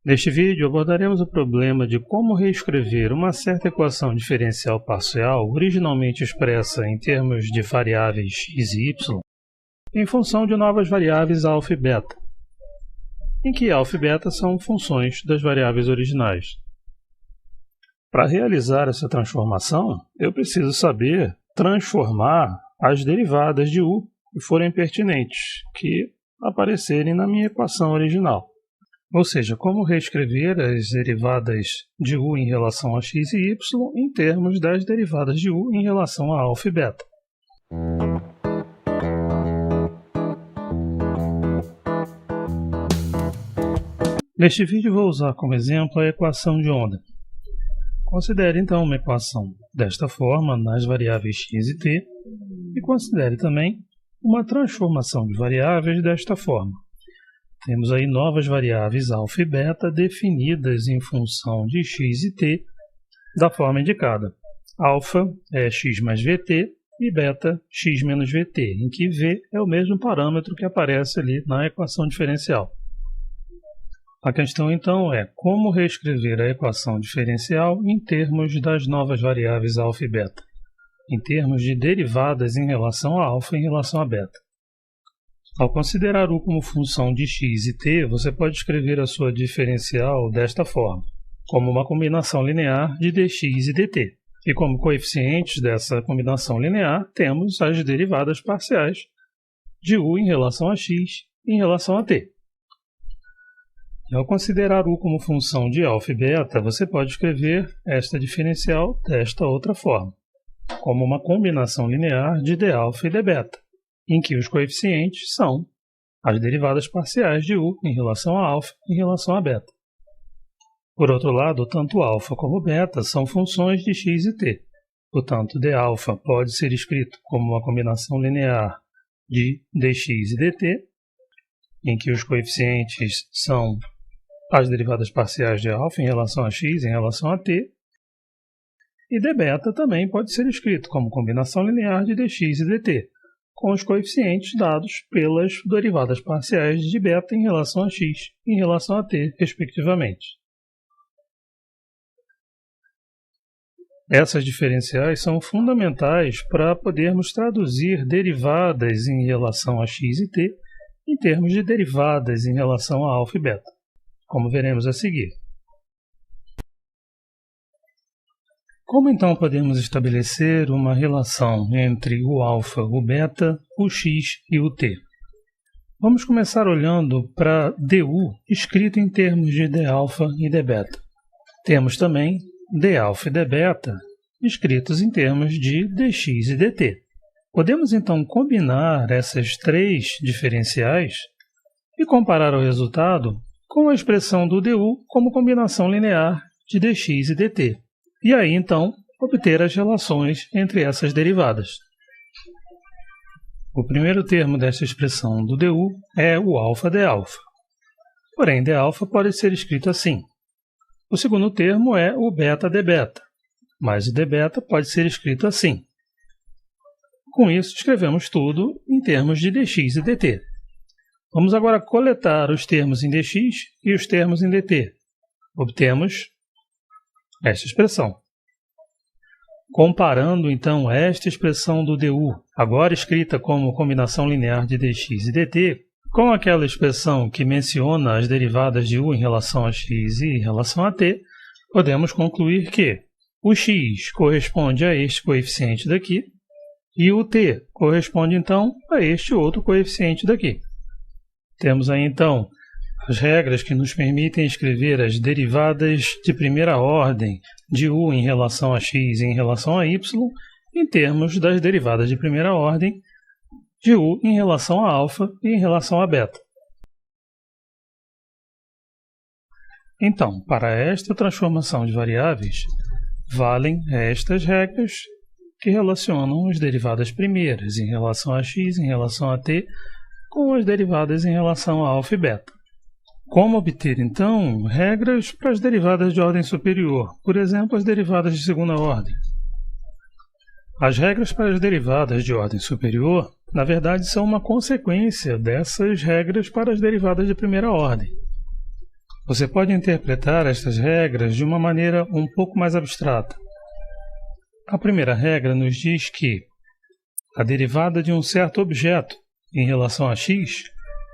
Neste vídeo abordaremos o problema de como reescrever uma certa equação diferencial parcial originalmente expressa em termos de variáveis x e y em função de novas variáveis alfa e beta, em que alfa e beta são funções das variáveis originais. Para realizar essa transformação, eu preciso saber transformar as derivadas de u que forem pertinentes, que aparecerem na minha equação original. Ou seja, como reescrever as derivadas de u em relação a x e y em termos das derivadas de u em relação a alfa e beta. Neste vídeo vou usar como exemplo a equação de onda. Considere então uma equação desta forma nas variáveis x e t e considere também uma transformação de variáveis desta forma. Temos aí novas variáveis alfa e beta definidas em função de x e t da forma indicada. Alfa é x mais vt e beta x menos vt, em que v é o mesmo parâmetro que aparece ali na equação diferencial. A questão então é como reescrever a equação diferencial em termos das novas variáveis alfa e beta, em termos de derivadas em relação a alfa e em relação a beta. Ao considerar u como função de x e t, você pode escrever a sua diferencial desta forma, como uma combinação linear de dx e dt. E como coeficientes dessa combinação linear, temos as derivadas parciais de u em relação a x e em relação a t. E ao considerar u como função de alfa e beta, você pode escrever esta diferencial desta outra forma, como uma combinação linear de d-alfa e d-beta, em que os coeficientes são as derivadas parciais de u em relação a alfa e em relação a beta. Por outro lado, tanto alfa como beta são funções de x e t. Portanto, d-alfa pode ser escrito como uma combinação linear de dx e dt, em que os coeficientes são as derivadas parciais de alfa em relação a x e em relação a t. E d-beta também pode ser escrito como combinação linear de dx e dt, com os coeficientes dados pelas derivadas parciais de beta em relação a x e em relação a t, respectivamente. Essas diferenciais são fundamentais para podermos traduzir derivadas em relação a x e t em termos de derivadas em relação a alfa e beta, como veremos a seguir. Como então podemos estabelecer uma relação entre o alfa, o beta, o x e o t? Vamos começar olhando para du escrito em termos de d-alfa e d-beta. Temos também d-alfa e d-beta escritos em termos de dx e dt. Podemos então combinar essas três diferenciais e comparar o resultado com a expressão do du como combinação linear de dx e dt. E aí, então, obter as relações entre essas derivadas. O primeiro termo desta expressão do du é o alfa d-alfa. Porém, d-alfa pode ser escrito assim. O segundo termo é o beta d-beta, mas o d-beta pode ser escrito assim. Com isso, escrevemos tudo em termos de dx e dt. Vamos agora coletar os termos em dx e os termos em dt. Obtemos esta expressão. Comparando, então, esta expressão do du, agora escrita como combinação linear de dx e dt, com aquela expressão que menciona as derivadas de u em relação a x e em relação a t, podemos concluir que o x corresponde a este coeficiente daqui e o t corresponde, então, a este outro coeficiente daqui. Temos aí, então, as regras que nos permitem escrever as derivadas de primeira ordem de u em relação a x e em relação a y em termos das derivadas de primeira ordem de u em relação a alfa e em relação a beta. Então, para esta transformação de variáveis, valem estas regras que relacionam as derivadas primeiras em relação a x e em relação a t com as derivadas em relação a alfa e beta. Como obter, então, regras para as derivadas de ordem superior, por exemplo, as derivadas de segunda ordem? As regras para as derivadas de ordem superior, na verdade, são uma consequência dessas regras para as derivadas de primeira ordem. Você pode interpretar estas regras de uma maneira um pouco mais abstrata. A primeira regra nos diz que a derivada de um certo objeto em relação a x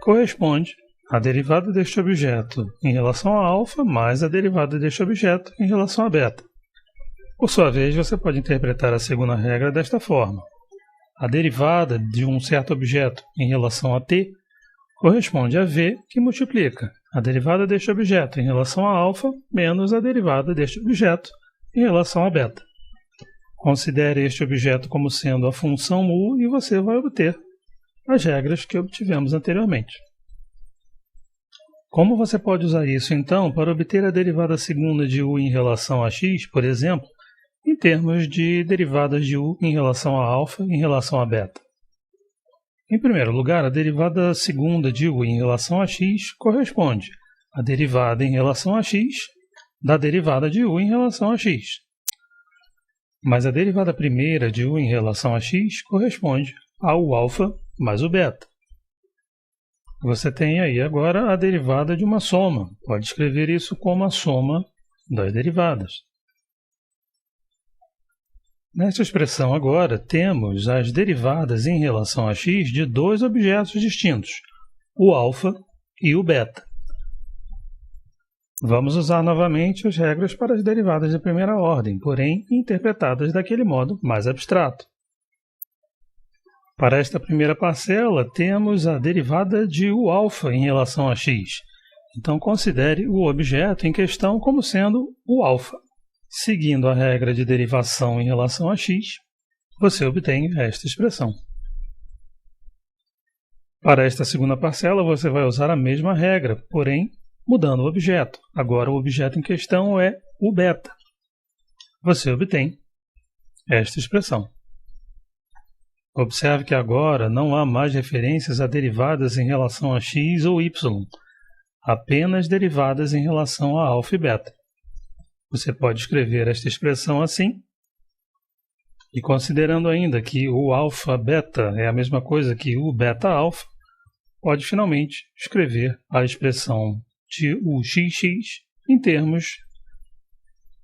corresponde à derivada deste objeto em relação a alfa mais a derivada deste objeto em relação a beta. Por sua vez, você pode interpretar a segunda regra desta forma. A derivada de um certo objeto em relação a t corresponde a v que multiplica a derivada deste objeto em relação a alfa menos a derivada deste objeto em relação a beta. Considere este objeto como sendo a função mu e você vai obter as regras que obtivemos anteriormente. Como você pode usar isso, então, para obter a derivada segunda de u em relação a x, por exemplo, em termos de derivadas de u em relação a alfa em relação a beta? Em primeiro lugar, a derivada segunda de u em relação a x corresponde à derivada em relação a x da derivada de u em relação a x. Mas a derivada primeira de u em relação a x corresponde ao alfa mais o beta. Você tem aí agora a derivada de uma soma. Pode escrever isso como a soma das derivadas. Nesta expressão agora, temos as derivadas em relação a x de dois objetos distintos, o alfa e o beta. Vamos usar novamente as regras para as derivadas de primeira ordem, porém interpretadas daquele modo mais abstrato. Para esta primeira parcela, temos a derivada de u alfa em relação a x. Então, considere o objeto em questão como sendo o alfa. Seguindo a regra de derivação em relação a x, você obtém esta expressão. Para esta segunda parcela, você vai usar a mesma regra, porém mudando o objeto. Agora o objeto em questão é o beta. Você obtém esta expressão. Observe que agora não há mais referências a derivadas em relação a x ou y, apenas derivadas em relação a alfa e beta. Você pode escrever esta expressão assim, e considerando ainda que o alfa-beta é a mesma coisa que o beta-alfa, pode finalmente escrever a expressão de u xx em termos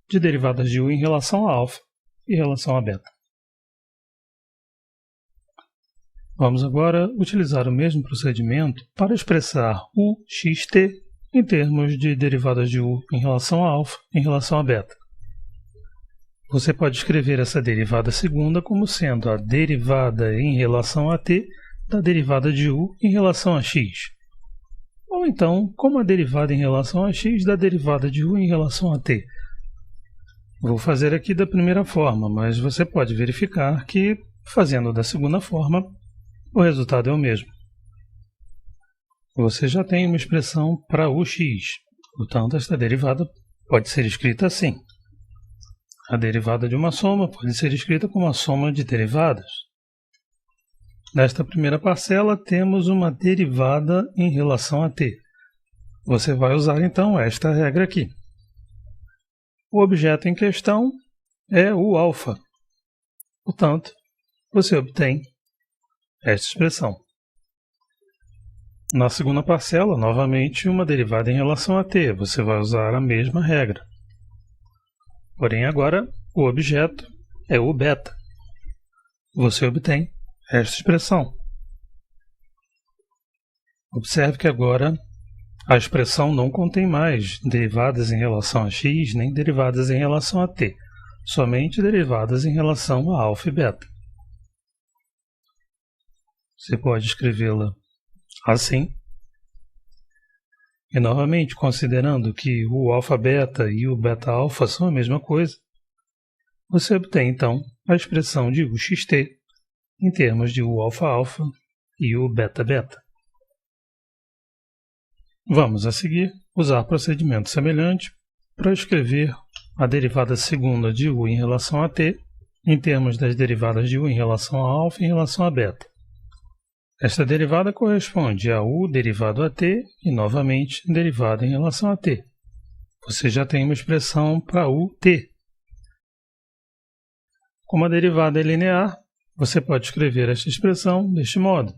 de derivadas de u em relação a alfa e em relação a beta. Vamos agora utilizar o mesmo procedimento para expressar u xt em termos de derivadas de u em relação a alfa e em relação a beta. Você pode escrever essa derivada segunda como sendo a derivada em relação a t da derivada de u em relação a x. Ou então, como a derivada em relação a x da derivada de u em relação a t. Vou fazer aqui da primeira forma, mas você pode verificar que, fazendo da segunda forma, o resultado é o mesmo. Você já tem uma expressão para ux, portanto, esta derivada pode ser escrita assim. A derivada de uma soma pode ser escrita como a soma de derivadas. Nesta primeira parcela, temos uma derivada em relação a t. Você vai usar, então, esta regra aqui. O objeto em questão é o alfa. Portanto, você obtém esta expressão. Na segunda parcela, novamente, uma derivada em relação a t. Você vai usar a mesma regra. Porém, agora, o objeto é o beta. Você obtém esta expressão. Observe que agora a expressão não contém mais derivadas em relação a x, nem derivadas em relação a t. Somente derivadas em relação a alfa e beta. Você pode escrevê-la assim. E novamente, considerando que o alfa-beta e o beta-alfa são a mesma coisa, você obtém então a expressão de uxt em termos de u alfa-alfa e u beta-beta. Vamos a seguir usar procedimento semelhante para escrever a derivada segunda de u em relação a t em termos das derivadas de u em relação a alfa e em relação a beta. Esta derivada corresponde a u derivado a t e, novamente, derivada em relação a t. Você já tem uma expressão para ut. Como a derivada é linear, você pode escrever esta expressão deste modo.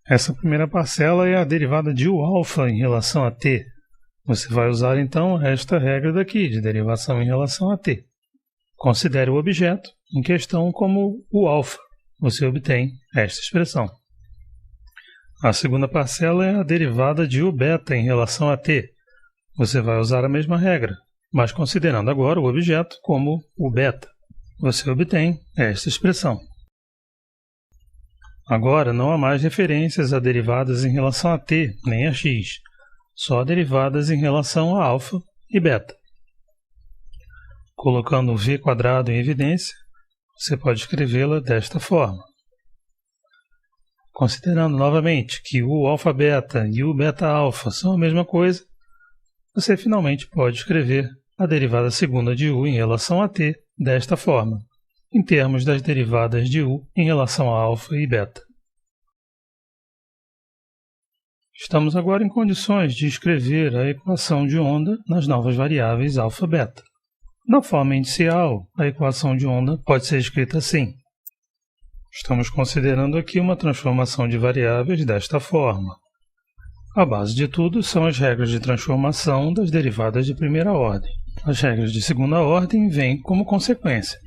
Essa primeira parcela é a derivada de u alfa em relação a t. Você vai usar então esta regra daqui de derivação em relação a t. Considere o objeto em questão como o alfa. Você obtém esta expressão. A segunda parcela é a derivada de u beta em relação a t. Você vai usar a mesma regra, mas considerando agora o objeto como o beta. Você obtém esta expressão. Agora não há mais referências a derivadas em relação a t, nem a x, só derivadas em relação a alfa e beta. Colocando o v² em evidência, você pode escrevê-la desta forma. Considerando novamente que o alfa beta e o beta alfa são a mesma coisa, você finalmente pode escrever a derivada segunda de u em relação a t desta forma, em termos das derivadas de u em relação a alfa e beta. Estamos agora em condições de escrever a equação de onda nas novas variáveis alfa e beta. Na forma inicial, a equação de onda pode ser escrita assim. Estamos considerando aqui uma transformação de variáveis desta forma. A base de tudo são as regras de transformação das derivadas de primeira ordem. As regras de segunda ordem vêm como consequência.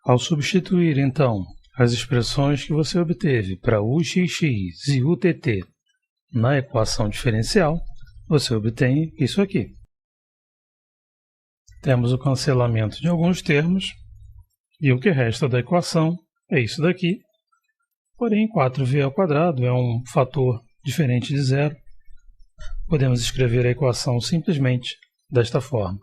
Ao substituir, então, as expressões que você obteve para uxx e utt na equação diferencial, você obtém isso aqui. Temos o cancelamento de alguns termos, e o que resta da equação é isso daqui. Porém, 4v² é um fator diferente de zero. Podemos escrever a equação simplesmente desta forma.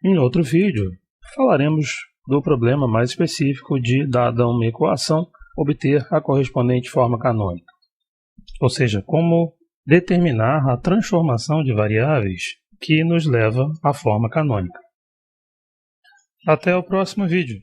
Em outro vídeo, falaremos do problema mais específico de, dada uma equação, obter a correspondente forma canônica. Ou seja, como determinar a transformação de variáveis que nos leva à forma canônica. Até o próximo vídeo.